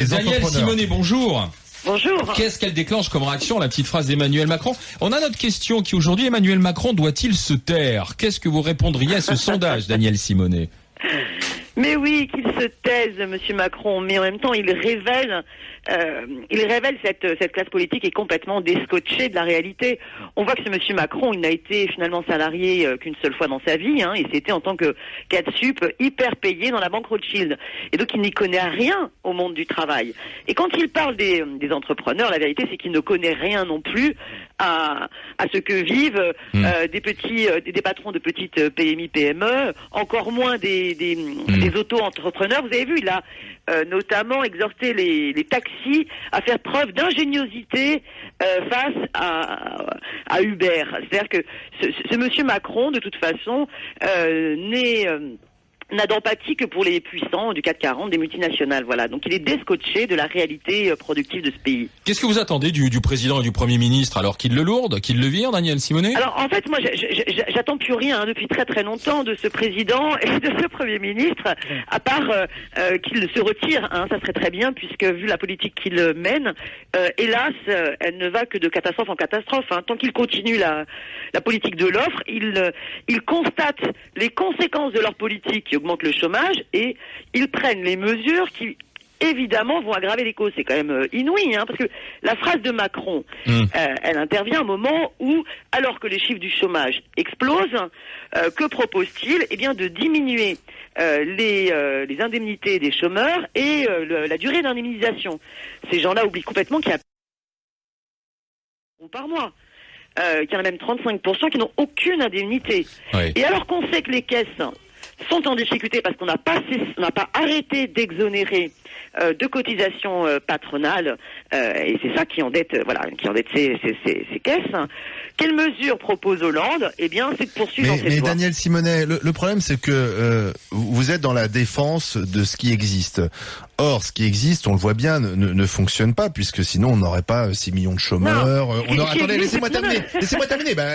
Danielle Simonet, bonjour. Bonjour. Qu'est-ce qu'elle déclenche comme réaction, la petite phrase d'Emmanuel Macron? On a notre question qui aujourd'hui, Emmanuel Macron doit-il se taire? Qu'est-ce que vous répondriez à ce sondage, Danielle Simonet? Mais oui, qu'il se taise, Monsieur Macron, mais en même temps, il révèle cette classe politique est complètement descotchée de la réalité. On voit que ce Monsieur Macron, il n'a été finalement salarié qu'une seule fois dans sa vie, et c'était en tant que cadre sup hyper payé dans la banque Rothschild. Et donc, il n'y connaît rien au monde du travail. Et quand il parle des entrepreneurs, la vérité, c'est qu'il ne connaît rien non plus à ce que vivent des patrons de petites PMI, PME, encore moins des auto-entrepreneurs. Vous avez vu, il a notamment exhorté les taxis à faire preuve d'ingéniosité face à Uber. C'est-à-dire que ce Monsieur Macron, de toute façon, n'a d'empathie que pour les puissants du CAC 40, des multinationales. Voilà. Donc il est descotché de la réalité productive de ce pays. Qu'est-ce que vous attendez du président et du Premier ministre, alors qu'il le lourde, qu'il le vire, Danielle Simonet? Alors en fait, moi j'attends plus rien depuis très très longtemps de ce président et de ce Premier ministre, à part qu'il se retire. Ça serait très bien, puisque vu la politique qu'il mène, hélas, elle ne va que de catastrophe en catastrophe. Tant qu'il continue la politique de l'offre, il constate les conséquences de leur politique qui augmente le chômage, et ils prennent les mesures qui, évidemment, vont aggraver les causes. C'est quand même inouï, parce que la phrase de Macron, elle intervient à un moment où, alors que les chiffres du chômage explosent, que propose-t-il? Eh bien, de diminuer les indemnités des chômeurs et la durée d'indemnisation. Ces gens-là oublient complètement qu'il y a par mois. Qu'il y en a même 35% qui n'ont aucune indemnité. Oui. Et alors qu'on sait que les caisses sont en difficulté parce qu'on n'a pas arrêté d'exonérer de cotisations patronales, et c'est ça qui endette ces caisses. Quelle mesure propose Hollande? Eh bien, c'est de poursuivre dans cette voie. Mais Danielle Simonet, le problème, c'est que vous êtes dans la défense de ce qui existe. Or, ce qui existe, on le voit bien, ne fonctionne pas, puisque sinon on n'aurait pas 6 millions de chômeurs. Attendez, laissez-moi terminer.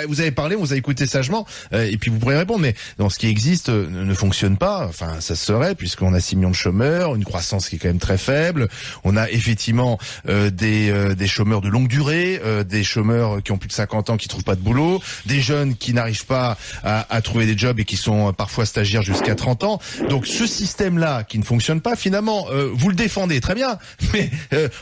Vous avez parlé, vous avez écouté sagement, et puis vous pourrez répondre. Mais non, ce qui existe ne fonctionne pas. Enfin, ça serait, puisqu'on a 6 millions de chômeurs, une croissance qui est quand même très faible. On a effectivement des chômeurs de longue durée, des chômeurs qui ont plus de 50 ans qui trouvent pas de boulot, des jeunes qui n'arrivent pas à trouver des jobs et qui sont parfois stagiaires jusqu'à 30 ans. Donc ce système-là qui ne fonctionne pas, finalement, vous le défendez très bien, mais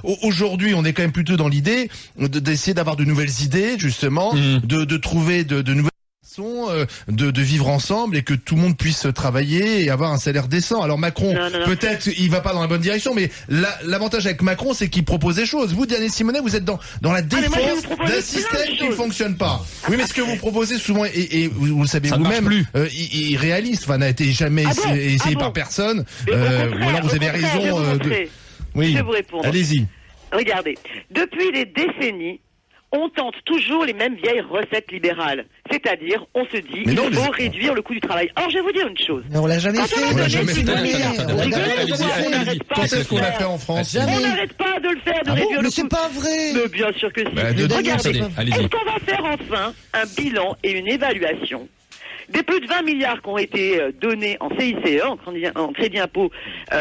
aujourd'hui on est quand même plutôt dans l'idée d'essayer d'avoir de nouvelles idées, justement, de trouver de nouvelles façons de vivre ensemble, et que tout le monde puisse travailler et avoir un salaire décent. Alors Macron, peut-être il va pas dans la bonne direction, mais l'avantage avec Macron, c'est qu'il propose des choses. Vous, Danielle Simonet, vous êtes dans la défense d'un système qui ne fonctionne pas. Oui, mais ce que vous proposez souvent, et vous le savez vous-même, irréaliste, n'a été jamais essayé par personne, ou alors vous avez raison Oui, je vais vous répondre. Allez-y. Regardez, depuis des décennies, on tente toujours les mêmes vieilles recettes libérales. C'est-à-dire, on se dit, il faut réduire le coût du travail. Alors, je vais vous dire une chose. Mais on l'a jamais fait. Quand est-ce qu'on l'a fait en France? On n'arrête pas de le faire, de réduire le coût. Mais c'est pas vrai. Mais bien sûr que si. Regardez, est-ce qu'on va faire enfin un bilan et une évaluation des plus de 20 milliards qui ont été donnés en CICE, en crédit impôt,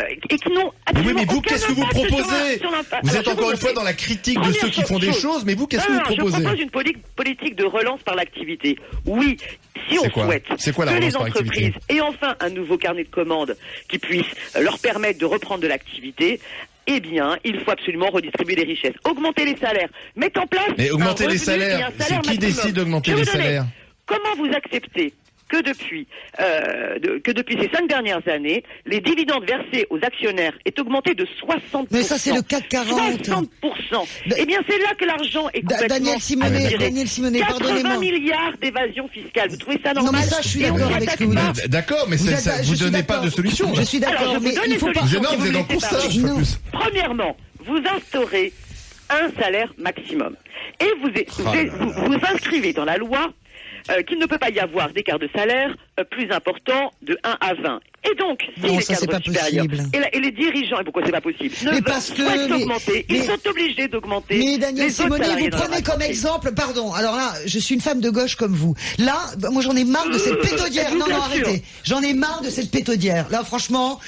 et qui n'ont absolument mais vous, aucun qu'est-ce que vous proposez? Vous êtes encore une fois dans la critique de ceux qui font des choses, mais vous, qu'est-ce que vous proposez? Je propose une politique de relance par l'activité. Oui, si on souhaite que les entreprises aient enfin un nouveau carnet de commandes qui puisse leur permettre de reprendre de l'activité, eh bien, il faut absolument redistribuer les richesses, augmenter les salaires, mettre en place mais augmenter les salaires, c'est qui décide d'augmenter les salaires? Comment vous acceptez que depuis ces 5 dernières années, les dividendes versés aux actionnaires est augmenté de 60%. Mais ça, c'est le CAC 40. 60%. Eh bien, c'est là que l'argent est complètement Danielle Simonet, 80 milliards d'évasion fiscale. Vous trouvez ça normal? Non, mais ça, je suis d'accord avec ce que vous dites. D'accord, mais vous donnez pas de solution. Je suis d'accord, mais il faut pas... Vous êtes dans le constat. Premièrement, vous instaurez un salaire maximum. Et vous inscrivez dans la loi qu'il ne peut pas y avoir d'écart de salaire plus important de 1 à 20. Et donc, si Non, les ça, c'est cadres pas supérieurs possible. et les dirigeants, et pourquoi c'est pas possible, Mais parce que- souhaitent mais- augmenter, mais- ils sont obligés d'augmenter. Mais Daniel les autres Simonet, salariés vous dans la prenez comme entreprise. exemple, pardon, alors là, je suis une femme de gauche comme vous. Là, moi j'en ai marre de cette pétaudière. êtes-vous Non, bien sûr arrêtez. J'en ai marre de cette pétaudière. Là, franchement,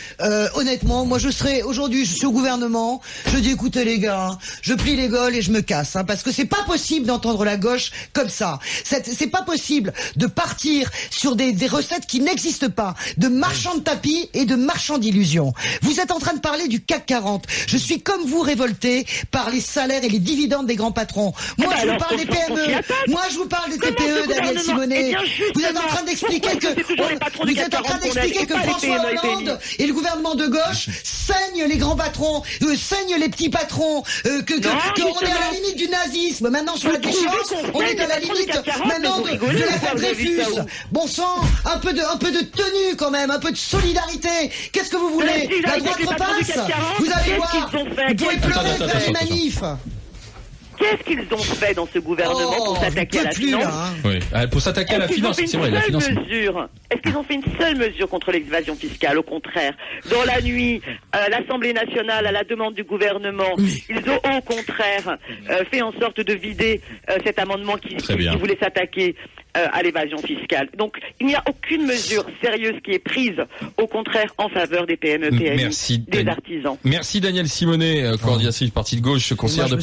honnêtement, moi aujourd'hui, je suis au gouvernement, je dis écoutez les gars, je plie les gaules et je me casse, hein, parce que c'est pas possible d'entendre la gauche comme ça. C'est pas possible de partir sur des recettes qui n'existent pas, de marchands de tapis et de marchands d'illusions. Vous êtes en train de parler du CAC 40. Je suis comme vous révolté par les salaires et les dividendes des grands patrons. Moi, je vous parle des PME. Moi, je vous parle des Comment TPE, ce Daniel gouvernement- Simonet. Eh bien, Vous êtes en train justement, d'expliquer pourquoi que est-ce que c'est toujours les patrons du vous êtes en CAC train 40 qu'on d'expliquer aide, que et pas les François PME et PMI. Hollande et le gouvernement de gauche saignent les grands patrons, saignent les petits patrons, qu'on est à la limite du nazisme. Maintenant, sur la Vous trouvez déchéance, qu'on on est saigne à la les patrons du limite CAC 40, maintenant vous de rigolez, l'affaire vous avez vu Dreyfus. ça où? Bon sang, un peu de tenue quand même, un peu de solidarité. Qu'est-ce que vous voulez? Mais si, La avec droite les patrons du repasse. CAC 40, Vous allez qu'est-ce voir. qu'ils ont fait? Vous pouvez pleurer Attends, faire une attends. manif. Qu'est-ce qu'ils ont fait dans ce gouvernement pour s'attaquer à la plus finance? là. Hein. Oui. Pour s'attaquer à la Est-ce qu'ils ont finance, fait c'est une vrai, la seule finance. mesure Est-ce qu'ils ont fait une seule mesure contre l'évasion fiscale? Au contraire, dans la nuit, à l'Assemblée nationale, à la demande du gouvernement, ils ont au contraire fait en sorte de vider cet amendement qui voulait s'attaquer à l'évasion fiscale. Donc, il n'y a aucune mesure sérieuse qui est prise, au contraire, en faveur des PME, PMI, Merci, des artisans. Merci Daniel Simonet, coordinatrice du Parti de gauche, conseillère de